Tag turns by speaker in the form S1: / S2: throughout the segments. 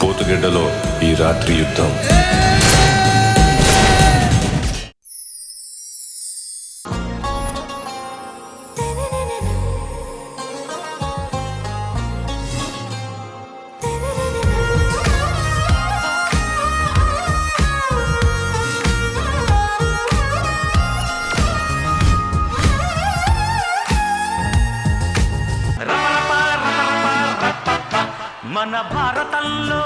S1: పోతుగడ్డలో ఈ రాత్రి యుద్ధం.
S2: మన భారతంలో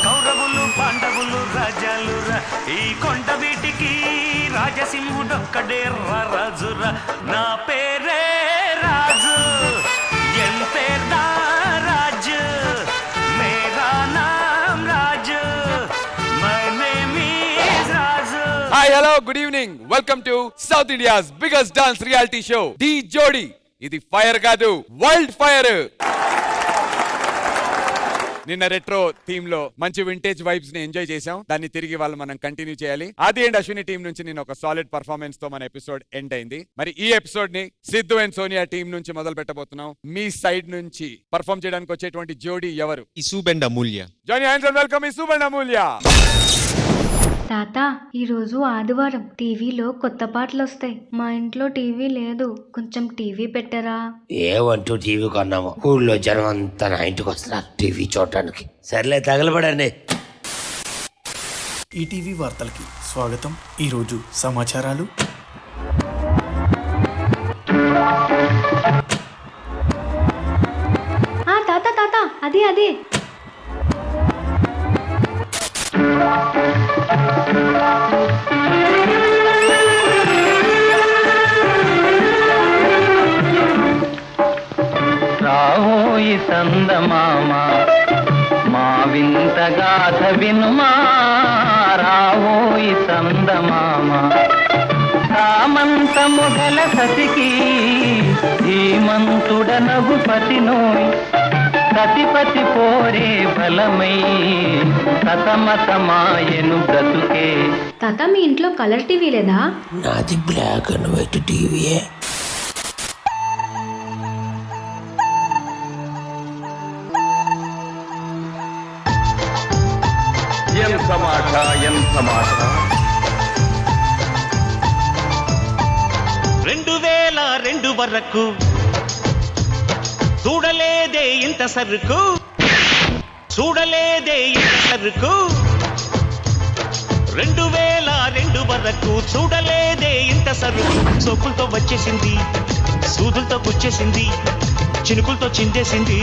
S2: కౌరవులు పాండవులు రాజాలు ఈ కొండ వీటికి రాజసింహుడొక్కడే రాజురా. నా పేరే రాజు, ఎన్ పేర్దా రాజు, మేరా నామ్ Raju, my name is Raju.
S3: Hi hello good evening, welcome to south India's biggest dance reality show Dhee Jodi. ఇది ఫైర్ కాదు, వరల్డ్ ఫైర్. నిన్న రెట్రో థీమ్ లో మంచి వింటేజ్ వైబ్స్ ని ఎంజాయ్ చేసాం. దాన్ని తిరిగి వాళ్ళు మనం కంటిన్యూ చేయాలి. ఆది అండ్ అశ్విని టీం నుంచి నేను ఒక సాలిడ్ పర్ఫార్మెన్స్ తో మన ఎపిసోడ్ ఎండ్ అయింది. మరి ఈ ఎపిసోడ్ ని సిద్ధు అండ్ సోనియా టీం నుంచి మొదలు పెట్టబోతున్నాం. మీ సైడ్ నుంచి పర్ఫార్మ్ చేయడానికి వచ్చేటువంటి జోడీ ఎవరు?
S4: Isup and Amulya.
S3: Join hands and welcome Isup and Amulya.
S5: తాత, ఈరోజు ఆదివారం, టీవీలో కొత్త పాటలు వస్తాయి. మా ఇంట్లో టీవీ లేదు, కొంచెం టీవీ పెట్టరా?
S6: ఏమంటూ టీవీ కొన్నాము, ఊళ్ళో జనం అంతా నా ఇంటికి వస్తున్నారు టీవీ చూడటానికి. సర్లే తగలబడండి.
S7: ఈటీవీ వార్తలకి స్వాగతం. ఈరోజు సమాచారాలు.
S5: తాత తాత, అదే
S2: రావోయి సందమామ మా వింత గాథ వినుమా, రావోయి సందమామ. సామంతము గల సతికి ధీమంతుడనగు పతినోయ్, సతిపతి పోరే బలమై సతమతమాయను బ్రతుకే.
S5: తాత, మీ ఇంట్లో కలర్ టీవీ లేదా?
S6: నాది బ్లాక్ అండ్ వైట్ టీవీయే.
S1: ఎంత మాట, ఎంత మాట.
S2: 2002 వరకు చూడలేదే ఇంత సరుకు, చూడలేదే ఇంత సరుకు. 2002 వరకు చూడలేదే ఇంత సరుకు. సోపులతో వచ్చేసింది, సూదులతో గుచ్చేసింది, చినుకులతో చిందేసింది,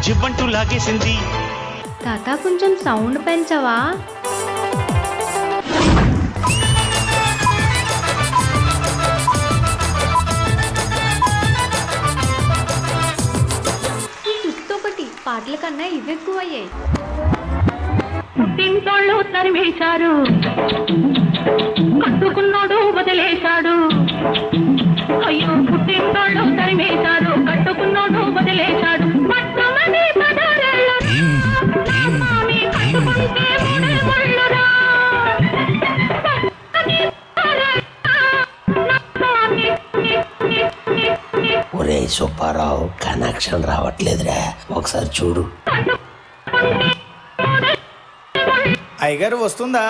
S2: జివ్వంటూ లాగేసింది.
S5: తాత, కొంచెం సౌండ్ పెంచవా? ఈ చుట్టొకటి పాటల కన్నా ఇవి ఎక్కువయ్యాయి.
S8: పుట్టింటోళ్ళు తరిమేశారు, కట్టుకున్నాడు వదిలేశాడు. అయ్యో, పుట్టింటోళ్ళు తరిమేశారు, కట్టుకున్నాడు వదిలేశాడు. పట్టమని పదరేళ్ళు మామి కట్టుకుంటే ముళ్ళురా.
S6: ఒరే సుబ్బారావు, కనెక్షన్ రావట్లేదురా, ఒకసారి చూడు.
S7: అయ్యగారు వస్తుందా?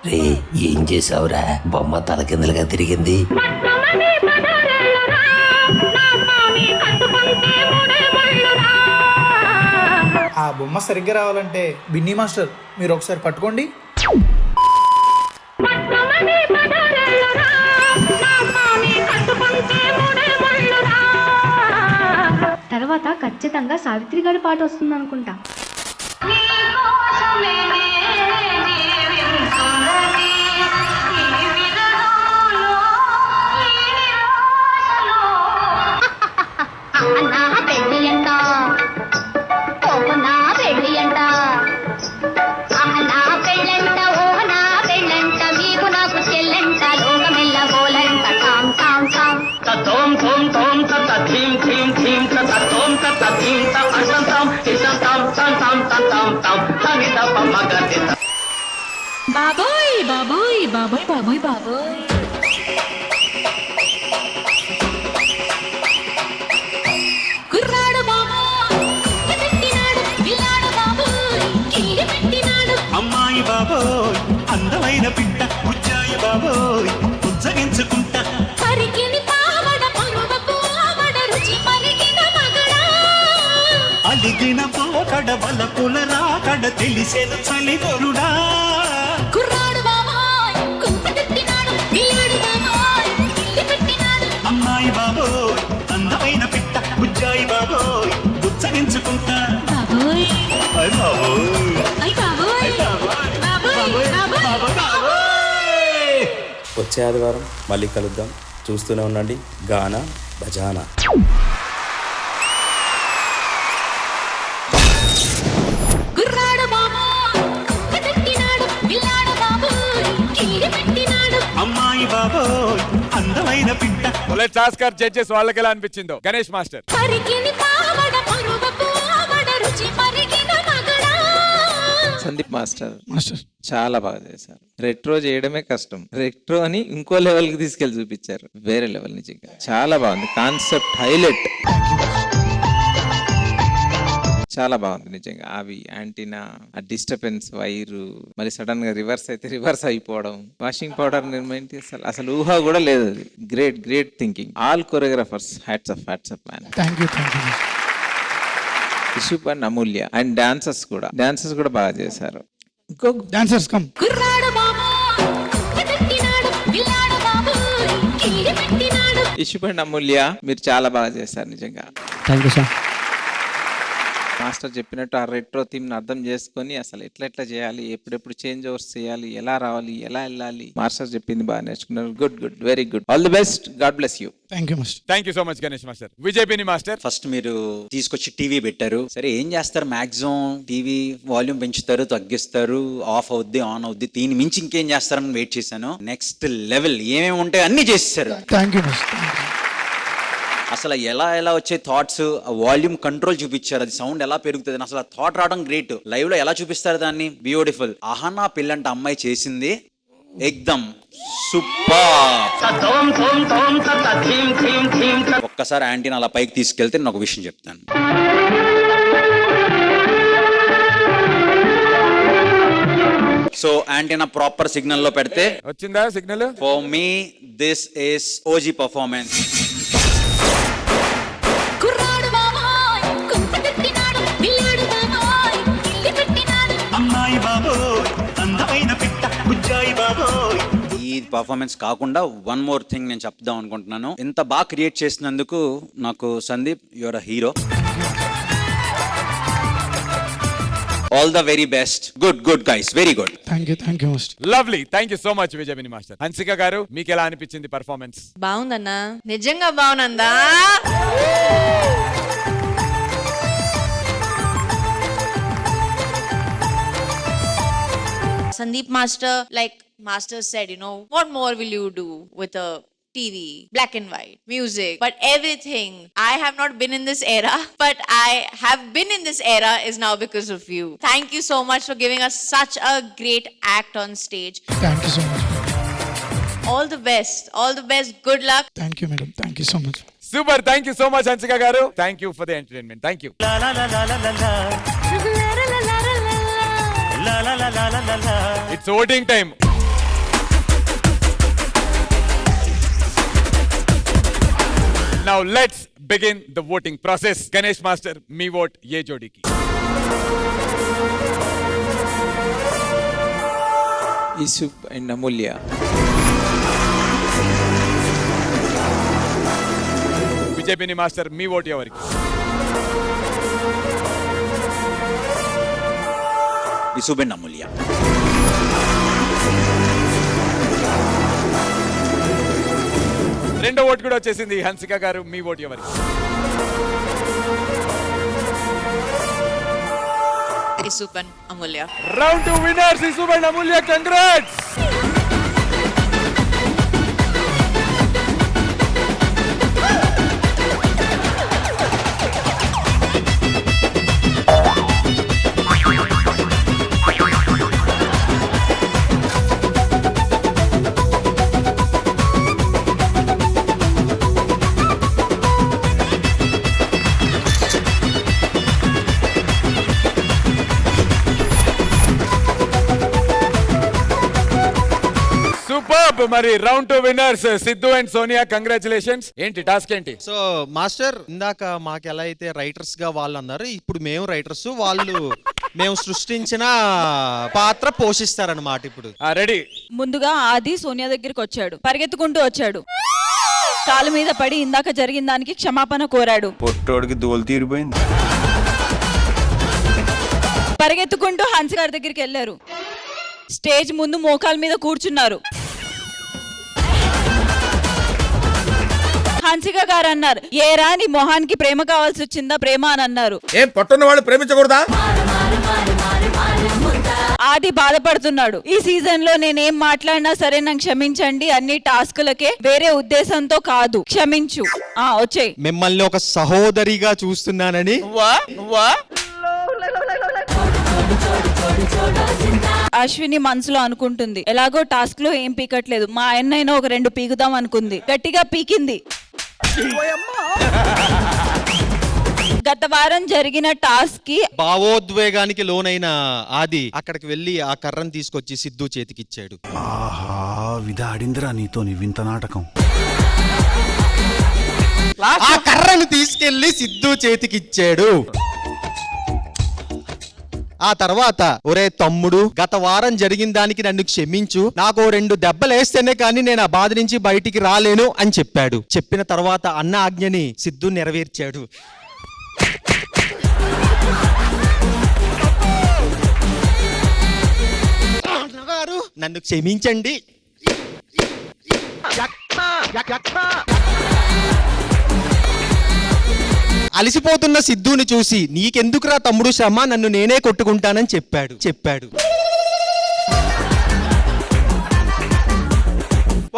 S6: రే, ఏం చేసావురా? బొమ్మ తలకిందులుగా తిరిగింది.
S7: ఆ బొమ్మ సరిగ్గా రావాలంటే బిన్నీ మాస్టర్ మీరు ఒకసారి పట్టుకోండి.
S5: తర్వాత ఖచ్చితంగా సావిత్రి గారి పాట వస్తుంది అనుకుంటా.
S8: బాబోయ్ బాబోయ్ బాబోయ్ బాబోయ్ బాబోయ్. కుర్రాడు బాబోయ్
S2: పిట్ట బుజ్జాయి బాబోయ్ ఉజ్జగించుకుంటా
S8: పరికిని పావడ పరువపు ఆవడ రుచి మరిగిన మగడా
S2: అలిగిన పోకడ బలపుల రాకడ తెలిసెను చలిగొరుడా
S8: కుర్రాడు బాబాయ్ కుంప తిట్టినాడు వీడు బాబాయ్ ఇల్లి పెట్టినాడు
S2: అమ్మాయి బాబోయ్ అందమైన పిట్ట బుజ్జాయి బాబోయ్ ఉజ్జగించుకుంటా
S8: బాబోయ్
S2: అయ్ బాబోయ్
S8: అయ్ బాబోయ్ బాబోయ్ బాబోయ్
S4: వచ్చే ఆదివారం మళ్ళీ కలుద్దాం. చూస్తూనే ఉండండి గానా బజానా.
S8: కుర్రాడు బాబాయ్ కుంప తిట్టినాడు వీడు బాబాయ్ ఇల్లి పెట్టినాడు
S2: అమ్మాయి బాబోయ్ అందమైన పిట్ట
S3: లెట్స్ ఆస్క్ జడ్జెస్ వాళ్ళకి ఎలా అనిపించిందో. గణేష్ మాస్టర్.
S8: పరికిని పావడ పరువపు ఆవడ రుచి మరిగిన మగడా
S9: సందీప్ మాస్టర్
S7: మాస్టర్
S9: చాలా బాగా చేశారు. రెట్రో చేయడమే కష్టం, రెట్రో అని ఇంకో లెవెల్ కి తీసుకెళ్లి చూపించారు. వేరే లెవెల్ నిజంగా చాలా బాగుంది. కాన్సెప్ట్ హైలైట్, చాలా బాగుంది నిజంగా. అవి యాంటీనా, ఆ డిస్టర్బెన్స్ వైరు, మరి సడన్ గా రివర్స్ అయితే రివర్స్ అయిపోవడం, వాషింగ్ పౌడర్ నిర్మించి అసలు ఊహ కూడా లేదు. అది great great thinking. All choreographers hats off man.
S7: Thank you
S9: Isup and Amulya and dancers కూడా బాగా చేశారు. ఇంకో
S7: డాన్సర్స్ కమ్.
S8: కుర్రాడు బాబాయ్ కుంప తిట్టినాడు వీడు బాబాయ్ ఇల్లి పెట్టినాడు
S9: ఇషుప్ అండ్ అమూల్య మీరు చాలా బాగా చేశారు నిజంగా.
S7: Thank you sir.
S9: మాస్టర్ చెప్పినట్టు ఆ రెట్రో థీమ్ ని అర్థం చేసుకొని అసలు ఎట్లా చేయాలి, ఎప్పుడెప్పుడు చేంజ్ ఓవర్స్ చేయాలి, ఎలా రావాలి, ఎలా వెళ్ళాలి, మాస్టర్ చెప్పింది బాగా నేర్చుకున్నారు. Good very good. All the best. God bless you.
S7: Thank you master.
S3: Thank you so much Ganesh master. Vijay Bini master.
S10: First మీరు తీసుకొచ్చి టీవీ పెట్టారు. సరే ఏం చేస్తారు, మాక్సిమం టీవీ వాల్యూమ్ పెంచుతారు, తగ్గిస్తారు, ఆఫ్ అవుద్ది, ఆన్ అవుద్ది, దీని మించి ఇంకేం చేస్తారని వెయిట్ చేశాను. నెక్స్ట్ లెవెల్ ఏమేమి ఉంటాయో అన్ని చేసేసారు.
S7: Thank you master.
S10: అసలు ఎలా వచ్చే థాట్స్, వాల్యూమ్ కంట్రోల్ చూపించారు. అది సౌండ్ ఎలా పెరుగుతుంది, అసలు ఆ థాట్ రావడం గ్రేట్. లైవ్ లో ఎలా చూపిస్తారు దాన్ని, బ్యూటిఫుల్. ఆహనా పిల్లంట అమ్మాయి చేసింది ఎక్దమ్ సూపర్. ఒక్కసారి యాంటీని అలా పైకి తీసుకెళ్తే నేను ఒక విషయం చెప్తాను. సో యాంటీనా ప్రాపర్ సిగ్నల్ లో పెడితే
S3: వచ్చిందా signal?
S10: For me this is OG performance.
S8: కుర్రాడు బాబాయ్ కుంప తిట్టినాడు వీడు బాబాయ్ ఇల్లి పెట్టినాడు
S2: అమ్మాయి బాబోయ్ అందమైన పిట్ట బుజ్జాయి బాబోయ్.
S10: ఈ పర్ఫార్మెన్స్ కాకుండా వన్ మోర్ థింగ్ నేను చెప్దాం అనుకుంటున్నాను. ఇంత బాగా క్రియేట్ చేసినందుకు నాకు Sandeep, your a hero. All the very best. Good guys, very good.
S7: Thank you master.
S3: Lovely. Thank you so much Vijay Bini master. Hansika garu మీకు ఎలా అనిపించింది పర్ఫార్మెన్స్?
S11: బాగుందన్నా, నిజంగా బాగుందా? Sandeep Master, like Master said, what more will you do with a TV, black and white, music, but everything. I have not been in this era, but I have been in this era is now because of you. Thank you so much for giving us such a great act on stage.
S7: Thank you so much.
S11: All the best, good luck.
S7: Thank you madam. Thank you so much.
S3: Super. Thank you so much Hansika garu. Thank you for the entertainment. Thank you. It's voting time. Now let's begin the voting process. Ganesh Master, me vote ye jodi ki.
S9: Isup and Amulya.
S3: Vijay Bini Master, me vote evariki.
S10: Isup and Amulya.
S3: రెండో vote కూడా వచ్చేసింది. హన్సిక గారు, మీ vote ఎవరికి?
S11: Isup and Amulya.
S3: Round 2 winners, Isup and Amulya. Congrats! Super. మరి round 2 winners Siddhu and Sonia, congratulations. ఏంటి task ఏంటి?
S12: So master, ఇందాక మాకు ఎలా అయితే రైటర్స్ గా వాళ్ళు అన్నారు, ఇప్పుడు మేము రైటర్స్, వాళ్ళు మేము సృష్టించిన పాత్ర పోషిస్తారన్నమాట. ఇప్పుడు
S3: రెడీ.
S8: ముందుగా ఆది సోనియా దగ్గరికి వచ్చాడు, పరిగెత్తుకుంటూ వచ్చాడు, కాలు మీద పడి ఇందాక జరిగిన దానికి క్షమాపణ కోరాడు.
S1: పొట్టోడికి దోలు తీరిపోయింది.
S8: పరిగెత్తుకుంటూ హన్స్ గారి దగ్గరికి వెళ్ళారు, స్టేజ్ ముందు మోకాల మీద కూర్చున్నారు. హన్సిక గారు అన్నారు, ఏరా నీ మొహానికి ప్రేమ కావాల్సి వచ్చిందా, ప్రేమ అని అన్నారు.
S1: ఏం పొట్టున్న వాళ్ళు ప్రేమించకూడదా?
S8: ఆది బాధపడుతున్నాడు, ఈ సీజన్ లో నేనేం మాట్లాడినా సరే నన్ను క్షమించండి, అన్ని టాస్కులకే, వేరే ఉద్దేశంతో కాదు, క్షమించు. వచ్చేయ్.
S12: మిమ్మల్ని ఒక సహోదరిగా చూస్తున్నానని.
S8: అశ్విని మనసులో అనుకుంటుంది, ఎలాగో టాస్క్ లో ఏం పీకట్లేదు, మా ఆయనైనా ఒక 2 పీకుదాం అనుకుంది, గట్టిగా పీకింది. గత వారం జరిగిన టాస్క్ కి
S12: భావోద్వేగానికి లోనైన ఆది అక్కడికి వెళ్లి ఆ కర్రను తీసుకొచ్చి సిద్ధు చేతికిచ్చాడు.
S2: ఆహా విధాడిందిరా నీతో నీ వింత నాటకం.
S12: ఆ కర్రను తీసుకెళ్లి సిద్ధు చేతికిచ్చాడు. ఆ తర్వాత, ఒరే తమ్ముడు, గత వారం జరిగిన దానికి నన్ను క్షమించు, నాకు 2 దెబ్బలేస్తేనే కానీ నేను ఆ బాధ నుంచి బయటికి రాలేను అని చెప్పాడు. చెప్పిన తర్వాత అన్న ఆజ్ఞని సిద్ధు నెరవేర్చాడు. నన్ను క్షమించండి. అలసిపోతున్న సిద్ధుని చూసి, నీకెందుకురా తమ్ముడు శ్రమ, నన్ను నేనే కొట్టుకుంటానని చెప్పాడు.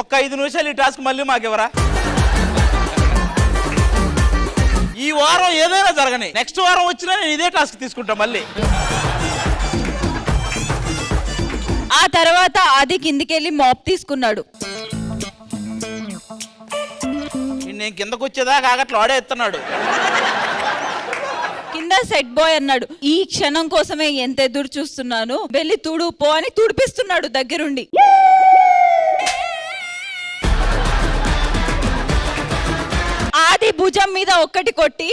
S13: ఒక్క 5 నిమిషాలు ఈ టాస్క్ మళ్ళీ మాకెవరా? ఈ వారం ఏదైనా జరగని, నెక్స్ట్ వారం వచ్చినా నేను ఇదే టాస్క్ తీసుకుంటా మళ్ళీ.
S8: ఆ తర్వాత ఆది కిందికెళ్ళి మాప్ తీసుకున్నాడు.
S13: నేను కిందకు వచ్చేదాకా ఆగట్లు ఆడే ఎత్తున్నాడు.
S8: కింద సెట్ బాయ్ అన్నాడు, ఈ క్షణం కోసమే ఎంత ఎదురు చూస్తున్నాను, వెళ్ళి తుడు పో అని తుడిపిస్తున్నాడు దగ్గరుండి. ఆది భుజం మీద ఒక్కటి కొట్టి,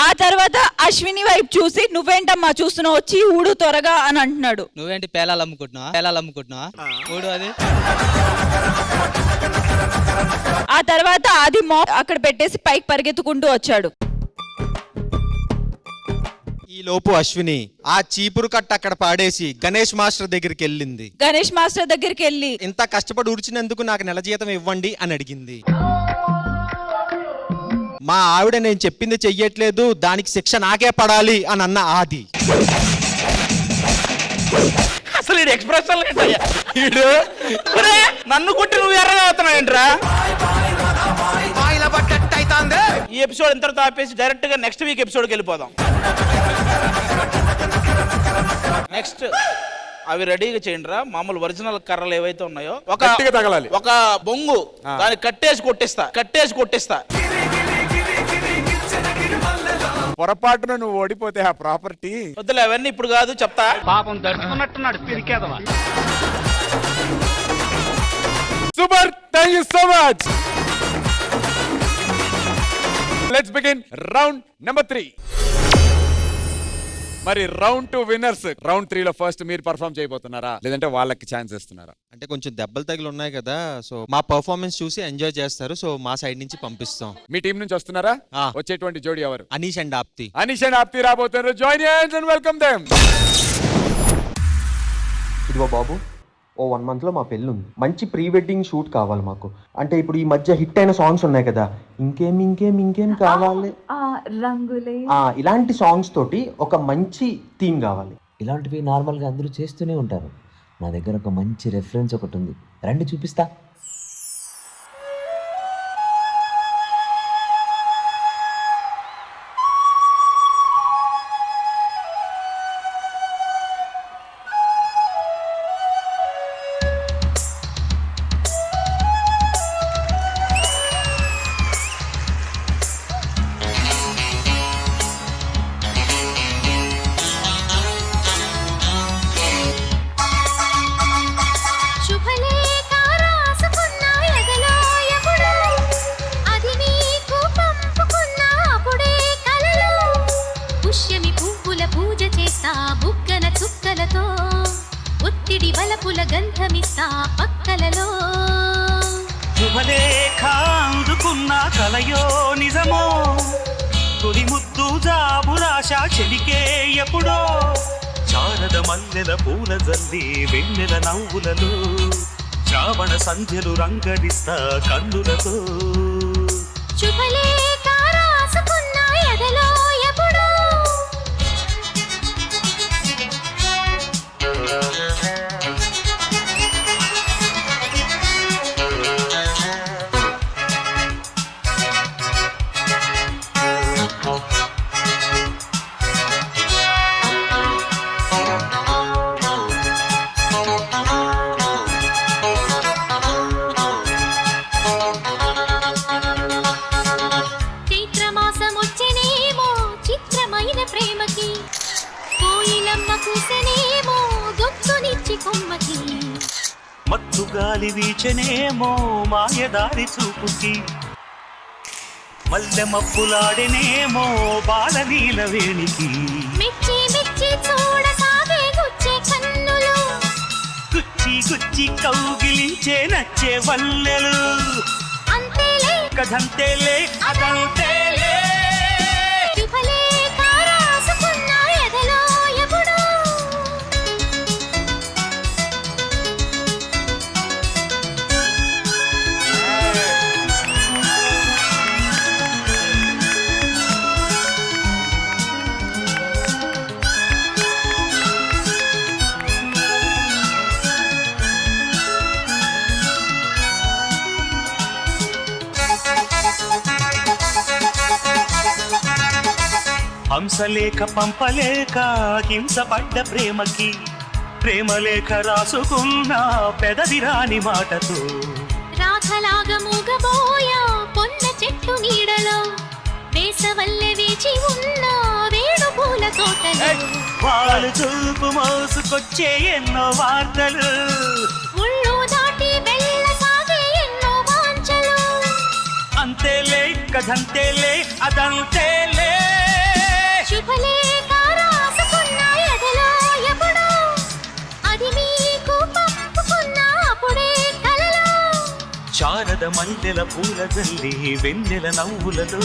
S8: ఆ తర్వాత అశ్విని వైపు చూసి, నువ్వేంటమ్మా చూస్తున్నావు, వచ్చి ఊడు త్వరగా అని అంటున్నాడు.
S13: నువ్వేంటి పేలాలు అమ్ముకుంటున్నావా? ఊడు అది.
S8: ఆ తర్వాత ఆది మాప్ అక్కడ పెట్టేసి పైకి పరిగెత్తుకుంటూ వచ్చాడు.
S12: ఈ లోపు అశ్విని ఆ చీపురు కట్ట అక్కడ పాడేసి గణేష్ మాస్టర్ దగ్గరికి వెళ్ళింది.
S8: గణేష్ మాస్టర్ దగ్గరికి వెళ్ళి,
S12: ఇంత కష్టపడి ఉడిచినందుకు నాకు నెల జీతం ఇవ్వండి అని అడిగింది. మా ఆవిడ నేను చెప్పింది చెయ్యట్లేదు, దానికి శిక్ష నాకే పడాలి అని అన్న ఆది.
S13: అసలు ఈ ఎక్స్ప్రెషన్ నన్ను కొట్టి నువ్వు ఎర్రగా అవుతున్నావు ఏంట్రా? ఈ ఎపిసోడ్ ఇంతటితో ఆపేసి డైరెక్ట్ గా నెక్స్ట్ వీక్ ఎపిసోడ్కి వెళ్ళిపోదాం. నెక్స్ట్ అవి రెడీగా చేయండి రా. మామూలు ఒరిజినల్ కర్రలు ఏవైతే ఉన్నాయో ఒక బొంగు దాన్ని కట్టేసి కొట్టిస్తా.
S3: పొరపాటున నువ్వు ఓడిపోతే ఆ ప్రాపర్టీ
S13: వద్దులే, అవన్నీ ఇప్పుడు కాదు, చెప్తా.
S2: పాపం దడుచుకున్నట్టున్నాడు పిరికేదవా.
S3: Super, thank you so much. Let's begin round number 3. మరి రౌండ్ 2 విన్నర్స్. రౌండ్ 3 లో ఫస్ట్ మీరు పర్ఫామ్ చేయబోతున్నారా, లేదంటే వాళ్ళకి ఛాన్స్ ఇస్తున్నారా?
S12: అంటే కొంచెం దెబ్బలు తగిలి ఉన్నాయి కదా, సో మా పర్ఫార్మెన్స్ చూసి ఎంజాయ్ చేస్తారు, సో మా సైడ్ నుంచి పంపిస్తాం.
S3: మీ టీం నుంచి వస్తున్నారా? వచ్చేటువంటి జోడి ఎవరు?
S12: అనీష్ అండ్ ఆప్తి
S3: రాబోతున్నారు. Join and welcome them.
S14: ఇదిగో బాబు, ఓ 1 monthలో మా పెళ్ళి ఉంది. మంచి ప్రీ వెడ్డింగ్ షూట్ కావాలి మాకు. అంటే ఇప్పుడు ఈ మధ్య హిట్ అయిన సాంగ్స్ ఉన్నాయి కదా, ఇంకేం కావాలి,
S8: రంగులే,
S14: ఇలాంటి సాంగ్స్ తోటి ఒక మంచి థీమ్ కావాలి.
S15: ఇలాంటివి నార్మల్గా అందరూ చేస్తూనే ఉంటారు. నా దగ్గర ఒక మంచి రెఫరెన్స్ ఒకటి ఉంది, రండి చూపిస్తా.
S16: గంధమిస్తా పక్కలలో
S2: శుభలేఖ అందుకున్న కలయో నిజమో తొలి ముద్దు జాబురాశ చెలికే ఎప్పుడో చారద మల్లెల పూల జల్లి వెన్నెల నవ్వులలో శ్రావణ సంధ్యలు రంగడిస్తా కన్నులతో
S16: శుభలేఖ రాసుకున్న ఎదలో ఎప్పుడో చైత్రమాసమొచ్చినేమో చిత్రమైన ప్రేమకి కోయిలమ్మ కూసెనేమో గొంతునిచ్చి కొమ్మకి
S2: మత్తు గాలి వీచనేమో మాయదారి చూపుకి మల్లె మబ్బులాడెనేమో బాలనీల వేణికి
S16: మెచ్చి మెచ్చి చూడసాగే గుచ్చే కన్నులు
S2: గుచ్చి గుచ్చి కౌగిలించే నచ్చే వల్లెలు
S16: అంతేలే
S2: కథంతేలే అదంతేలే
S16: శుభలేఖ రాసుకున్న ఎదలో ఎప్పుడో
S2: హంసలేఖ పంపలేక హింసపడ్డ ప్రేమకి ప్రేమలేఖ రాసుకున్న పెదవి రాని మాటతో
S16: రాఖలాగా మూగబోయా పొన్న చెట్టు నీడలో వేసవల్లె వేచి ఉన్న వేణు పూల తోటలో
S2: వాళ్ళు చూపు మోసుకొచ్చే ఎన్నో వార్తలు
S16: ముళ్ళు దాటి వెళ్ళసాగే ఎన్నో వాంఛలు
S2: అంతేలే కథంతేలే అదంతేలే
S16: శుభలేఖ రాసుకున్న ఎదలో ఎప్పుడో అది మీకు పంపుకున్న అప్పుడే కలలో
S2: శారద మల్లెల పూల జల్లి వెన్నెల నవ్వులతో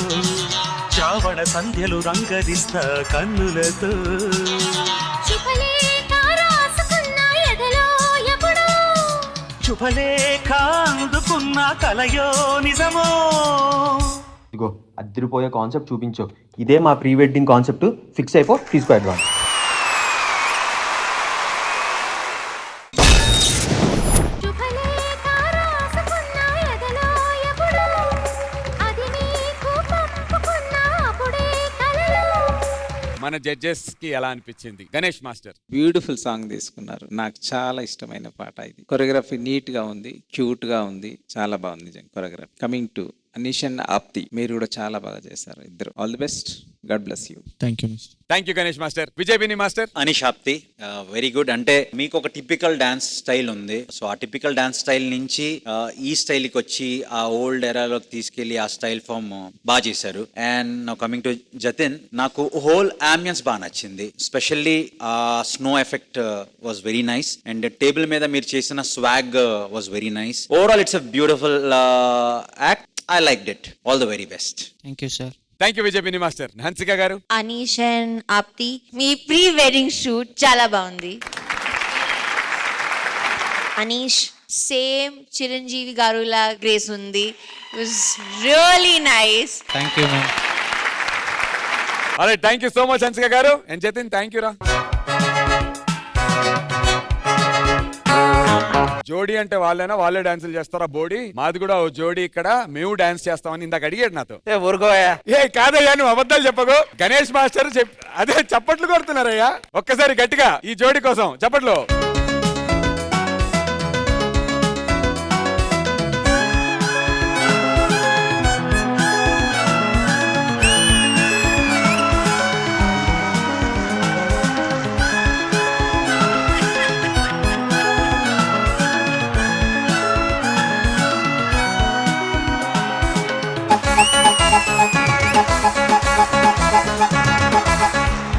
S2: శ్రావణ సంధ్యలు రంగరిస్తా కన్నులతో
S16: శుభలేఖ రాసుకున్న ఎదలో ఎప్పుడో
S2: శుభలేఖ అందుకున్న కలయో నిజమో
S14: ఇదిగో అద్దరిపోయే కాన్సెప్ట్ చూపించు. ఇదే మా ప్రీ వెడ్డింగ్ కాన్సెప్ట్. ఫిక్స్ అయిపో, తీసుకో అడ్వాన్స్.
S16: శుభలేఖ రాసుకున్న ఎదలో ఎప్పుడో అది మీకు పంపుకున్న అప్పుడే కలలో
S3: మన జడ్జెస్ కి ఎలా అనిపించింది గణేష్ మాస్టర్?
S9: బ్యూటిఫుల్ సాంగ్ తీసుకున్నారు. నాకు చాలా ఇష్టమైన పాట ఇది. కొరియోగ్రఫీ నీట్ గా ఉంది, క్యూట్ గా ఉంది, చాలా బాగుంది నిజంగా choreography. Coming to Anish and Apti, మీరు కూడా చాలా బాగా చేశారు ఇద్దరు. All the best, god bless you.
S12: Thank you.
S3: Thank you Ganesh master. Vijay Bini master.
S10: Anish Apti very good. అంటే మీకు ఒక టిపికల్ డాన్స్ స్టైల్ ఉంది. సో ఆ టిపికల్ డాన్స్ స్టైల్ నుంచి ఈ స్టైల్ కి వచ్చి ఆ ఓల్డ్ ఎరాలోకి తీసుకెళ్లి ఆ స్టైల్ ఫామ్ బాగా చేశారు. And now coming to Jatin, నాకు హోల్ అంబియన్స్ బాగా నచ్చింది. స్పెషల్లీ ఆ snow effect was very nice. And table మీద మీరు చేసిన swag was very nice. Overall it's a beautiful act. I liked it. All the very best.
S12: Thank you sir.
S3: Thank you Vijay Bini master. Hansika garu.
S11: Anish and Apti, మీ pre wedding shoot చాలా బాగుంది. Anish same Chiranjeevi గారులా grace ఉంది. It was really nice.
S12: Thank you ma'am.
S3: Alright, thank you so much Hansika గారు. And Jatin, thank you రా. జోడీ అంటే వాళ్ళైనా వాళ్ళే డాన్సులు చేస్తారా? బోడీ మాది కూడా ఓ జోడీ, ఇక్కడ మేము డాన్స్ చేస్తామని ఇందాక అడిగాడు నాతో.
S13: ఊరుకోయా.
S3: ఏ కాదయ్యా, నువ్వు అబద్ధాలు చెప్పకు. గణేష్ మాస్టర్ అదే చప్పట్లు కొడుతున్నారయ్యా. ఒక్కసారి గట్టిగా ఈ జోడీ కోసం చప్పట్లు.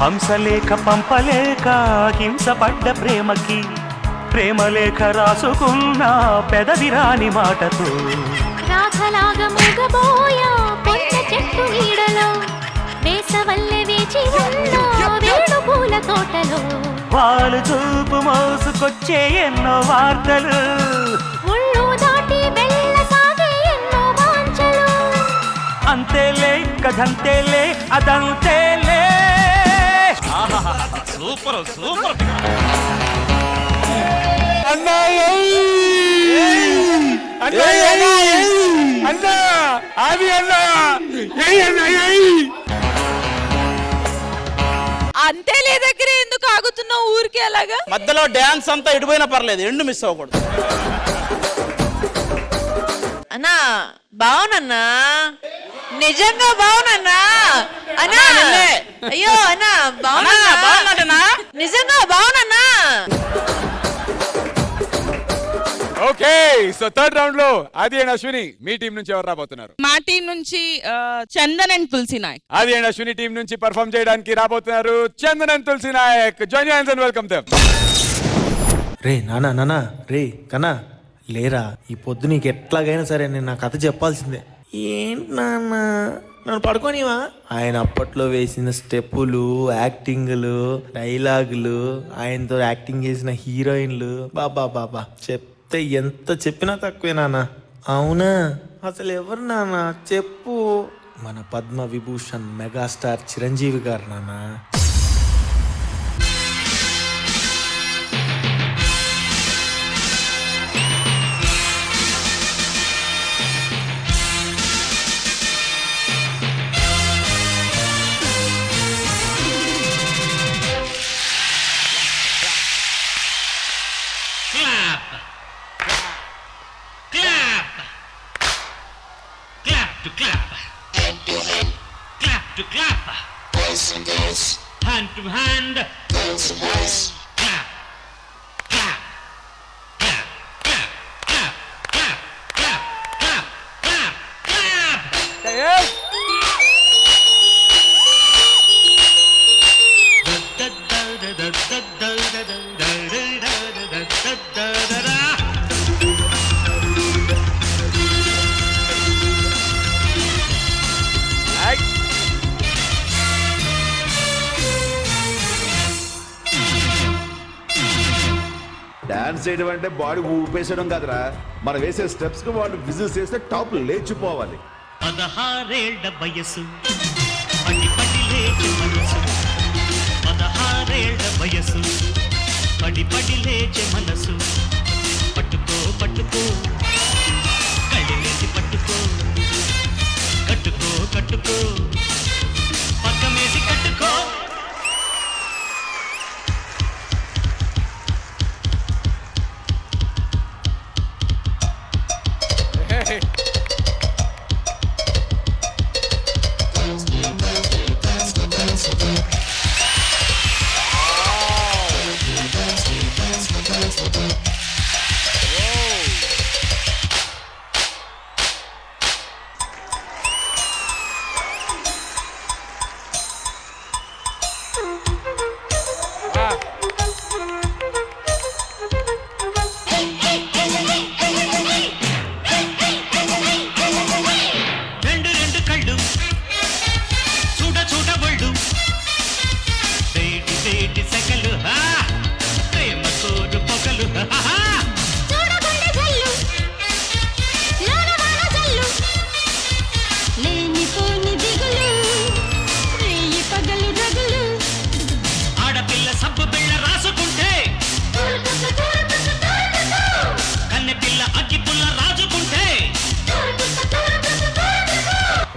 S2: హంసలేఖ పంపలేక హింసపడ్డ ప్రేమకి ప్రేమలేఖ రాసుకున్న పెదవిరాని మాటతో
S16: రాఖలాగా మూగబోయా పొన్న చెట్టు నీడలో వేసవల్లె వేచి ఉన్న వేణు పూల తోటలో
S2: వాళ్ళు చూపు మోసుకొచ్చే ఎన్నో వార్తలు
S16: ముళ్ళు దాటి వెళ్ళసాగే ఎన్నో వాంఛలు
S2: అంతేలే కథంతేలే అదంతేలే.
S13: Super super.
S8: అంతేలే దగ్గర ఎందుకు ఆగుతున్నావు ఊరికే అలాగా?
S13: మధ్యలో డాన్స్ అంతా ఇడిపోయినా పర్లేదు, ఎండు మిస్ అవ్వకూడదు.
S11: అన్నా బావునన్నా, నిజంగా బావునన్నా. అన్నా అయ్యో అన్నా బావునన్నా, నిజంగా బావునన్నా.
S3: ఓకే, సో థర్డ్ రౌండ్ లో ఆది అండ్ అశ్విని మీ టీం నుంచి ఎవరు రాబోతున్నారు?
S8: మా టీం నుంచి Chandan and Tulasi Nayak.
S3: Aadi and Ashwini team నుంచి పర్ఫామ్ చేయడానికి రాబోతున్నారు Chandan and Tulasi Nayak. Join your hands and welcome them.
S14: రే నానా రే కన్నా లేరా, ఈ పొద్దు నీకు ఎట్లాగైనా సరే నేను నా కథ చెప్పాల్సిందే. ఏంటి నాన్న నన్ను పడుకోనివా? ఆయన అప్పట్లో వేసిన స్టెప్పులు, యాక్టింగ్లు, డైలాగులు, ఆయనతో యాక్టింగ్ చేసిన హీరోయిన్లు, బాబా చెప్తే ఎంత చెప్పినా తక్కువే నాన్న. అవునా, అసలు ఎవరు నాన్న చెప్పు. మన పద్మ విభూషణ్ మెగాస్టార్ చిరంజీవి గారు నాన్న.
S2: To clap, boys and girls, hand to hand, girls and boys, clap, clap, clap, clap, clap, clap, clap, clap, clap, clap.
S1: Dance చేయడం అంటే బాడీ ఊపేసడం కాదురా, మనం వేసే స్టెప్స్ కు వాళ్ళు విజిల్స్ చేస్తే టాప్ లేచిపోవాలి.
S2: 16 ఏళ్ల వయసు, పడి పడి లేచే మనసు. 16 ఏళ్ల వయసు, పడి పడి లేచే మనసు. పట్టుకో పట్టుకో కళ్ళేసి పట్టుకో, కట్టుకో కట్టుకో పక్కమేసి కట్టుకో.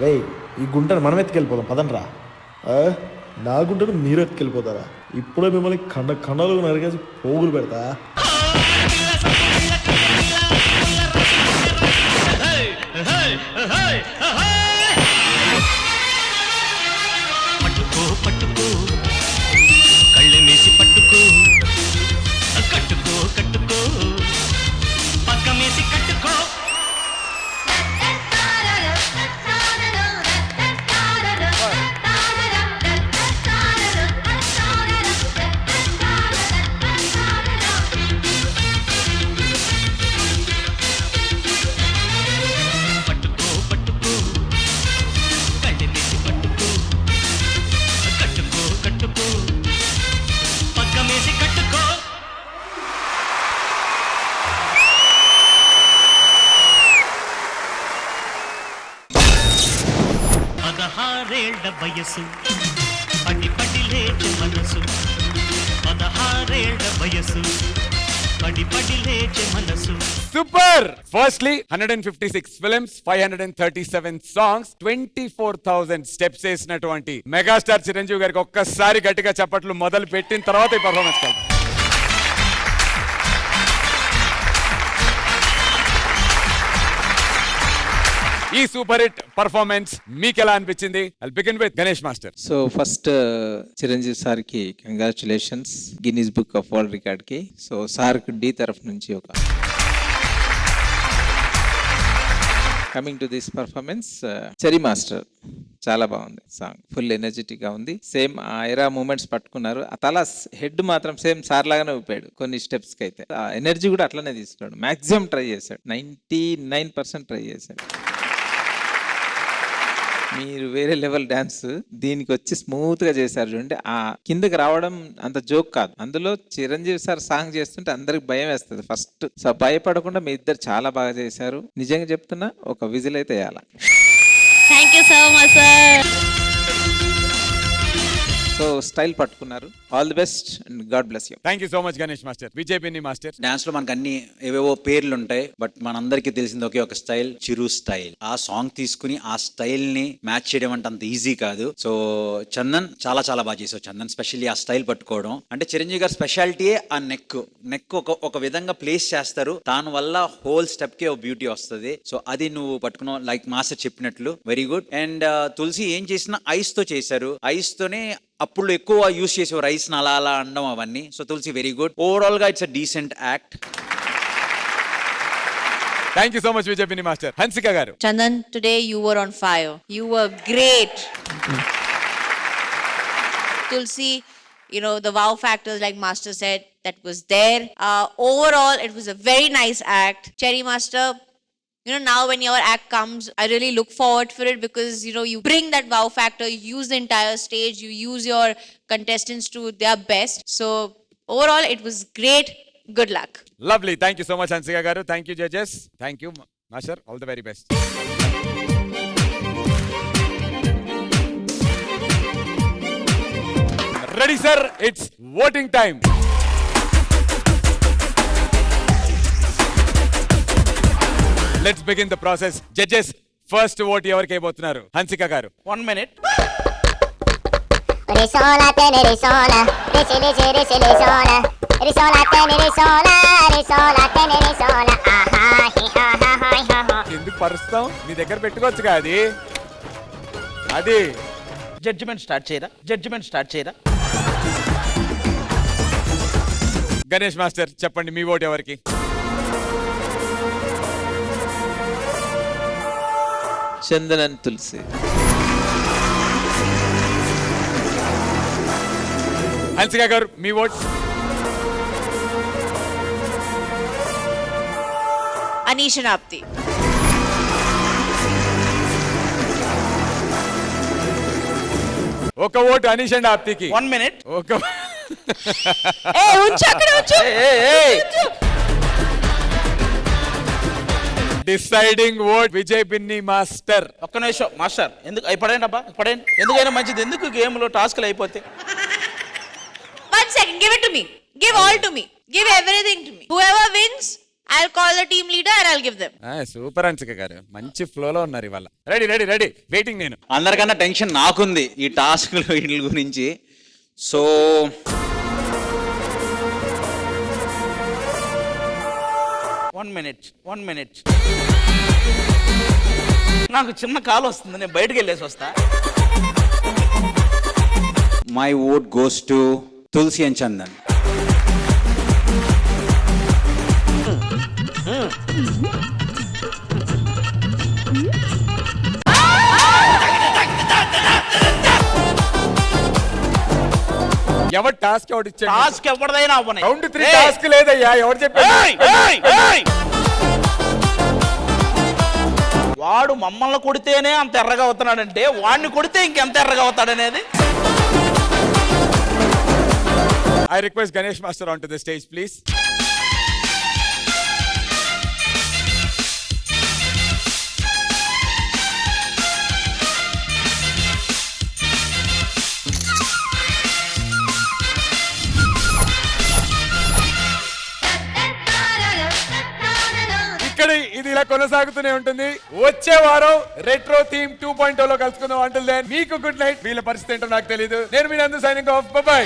S14: రే ఈ గుంటను మనం ఎత్తుకెళ్ళిపోదాం పదండ్రా. నా గుంటను మీరు ఎత్తుకెళ్ళిపోతారా? ఇప్పుడే మిమ్మల్ని ఖండాలు నరికేసి పోగులు పెడతా.
S2: పట్టుకో పట్టుకో కళ్ళమేసి పట్టుకో, కట్టుకో కట్టుకో పక్కమేసి కట్టుకో. 16 వయసు పడి పడి లేచే మనసు 16 వయసు పడి పడి లేచే మనసు.
S3: Super! Firstly 156 films, 537 songs, 24,000 steps వేసినటువంటి మెగాస్టార్ చిరంజీవి గారికి ఒక్కసారి గట్టిగా చప్పట్లు మొదలు పెట్టిన తర్వాత ఈ పర్ఫార్మెన్స్ కాదు. ఈ సూపర్ హిట్ పర్ఫార్మెన్స్ మీకు ఎలా అనిపించింది? I'll begin with Ganesh master.
S9: So first Chiranjeevi సార్కి congratulations Guinness book of world రికార్డ్కి. సో సార్కి డి తరఫు నుంచి ఒక కమింగ్ టు దిస్ పర్ఫార్మెన్స్. చెరీ మాస్టర్ చాలా బాగుంది సాంగ్, ఫుల్ ఎనర్జెటిక్గా ఉంది. సేమ్ ఆ ఎరా మూమెంట్స్ పట్టుకున్నారు. ఆ తల హెడ్ మాత్రం సేమ్ సార్ లాగానే ఊపాడు కొన్ని స్టెప్స్కి అయితే. ఆ ఎనర్జీ కూడా అట్లనే తీసుకున్నాడు. మ్యాక్సిమం ట్రై చేశాడు, 99% ట్రై చేశాడు. మీరు వేరే లెవెల్ డాన్స్ దీనికి వచ్చి స్మూత్ గా చేశారు చూడండి. ఆ కిందకి రావడం అంత జోక్ కాదు. అందులో చిరంజీవి సార్ సాంగ్ చేస్తుంటే అందరికి భయం వేస్తుంది ఫస్ట్. సో భయపడకుండా మీ ఇద్దరు చాలా బాగా చేశారు. నిజంగా చెప్తున్నా, ఒక విజిల్ అయితే వేయాల.
S16: Thank you so much sir.
S9: So style పట్టుకున్నారు. All the best and god bless you.
S3: Thank you so much Ganesh master. Vijay master.
S10: Dance లో మనకు అన్ని ఏవేవో పేర్లు ఉంటాయి, బట్ మనందరికీ తెలిసింది ఒకే ఒక స్టైల్, చిరు స్టైల్. ఆ సాంగ్ తీసుకుని ఆ స్టైల్ ని మ్యాచ్ చేయడం అంటే అంత ఈజీ కాదు. సో చందన్ చాలా చాలా బాగా చేసావు. చందన్ స్పెషల్లీ ఆ స్టైల్ పట్టుకోవడం అంటే చిరంజీవి గారి స్పెషాలిటీయే ఆ నెక్ ఒక విధంగా ప్లేస్ చేస్తారు. దాని వల్ల హోల్ స్టెప్ కి ఒక బ్యూటీ వస్తుంది. సో అది నువ్వు పట్టుకున్నావు, లైక్ మాస్టర్ చెప్పినట్లు. Very good. అండ్ తులసి ఏం చేసినా ఐస్ తో చేశారు. ఐస్ తోనే అప్పుడు ఎక్కువ యూస్ చేసేవారు, రైస్ అలా అలా అనడం అవన్నీ. సో తులసి వెరీ గుడ్. ఓవరాల్ గా it's a decent act.
S3: Thank you so much Vijay master. Hansika గారు.
S11: Chandan, today you were on fire. You were great. Tulsi, you know, the wow factors like Master said, that was there. Overall, it was a very nice act. Cherry Master, you know, now when your act comes, I really look forward for it because, you know, you bring that wow factor, you use the entire stage, you use your contestants to their best. So overall, it was great. Good luck.
S3: Lovely. Thank you so much, Hansika garu. Thank you, judges. Thank you, Master. All the very best. Ready, sir? It's voting time. Let's begin the process. Judges, first vote ఎవరికి అయిపోతున్నారు? హన్సిక గారు.
S13: 1 minute.
S16: Risola tene risola, risola risola, risola tene risola, risola tene risola, aha hi ha ha ha ha ha.
S3: ఎందుకు పరుస్తాం? నీ దగ్గర పెట్టుకోవచ్చుగా అది. అది
S13: judgement start చేయరా.
S3: Ganesh master చెప్పండి, మీ ఓటు ఎవరికి?
S9: చందన్ అండ్ తులసి.
S3: హన్సిక గారు, మీ ఓట్?
S11: Anish and Apti.
S3: ఒక ఓటు అనీష్ అండ్ ఆప్తికి.
S13: 1 minute.
S3: ఒక deciding vote Vijay Binny master.
S13: ఒక్క నిమిషం మాస్టర్, ఎందుకు పడండి అబ్బా, పడండి. ఎందుకైనా మంచిది, ఎందుకు గేమ్ లో టాస్క్లు అయిపోతే.
S11: 1 second, give it to me. Give all to me. Give everything to me. Whoever wins, I'll call the team leader and I'll give them.
S3: Super Hansika గారు, మంచి ఫ్లోలో ఉన్నారు ఇవాళ. Ready waiting. నేను
S10: అందరికన్నా టెన్షన్ నాకుంది ఈ టాస్క్ వీటి గురించి. So
S13: one minute. నాకు చిన్న కాల్ వస్తుంది, నేను బయటకు వెళ్ళేసి వస్తా.
S10: My vote goes to Tulasi and Chandan.
S3: ఎవరు టాస్క్ ఎవరు ఇచ్చాడు?
S13: టాస్క్ ఎవరిదైనా అవ్వని.
S3: రౌండ్ 3 టాస్క్ లేదయ్యా, ఎవరు చెప్పారు?
S13: వాడు మమ్మల్ని కొడితేనే అంత ఎర్రగా అవుతున్నాడంటే వాడిని కొడితే ఇంకెంత ఎర్రగా అవుతాడనేది.
S3: I request Ganesh Master onto the stage, please. ఇది ఇలా కొనసాగుతూనే ఉంటుంది. వచ్చే వారం రెట్రో థీమ్ 2.0 లో కలుసుకుందాం. అంటిల్ దెన్ మీకు గుడ్ నైట్. వీళ్ళ పరిస్థితి ఏంటో నాకు తెలియదు. నేను మీ నందు సైనింగ్ ఆఫ్. బై.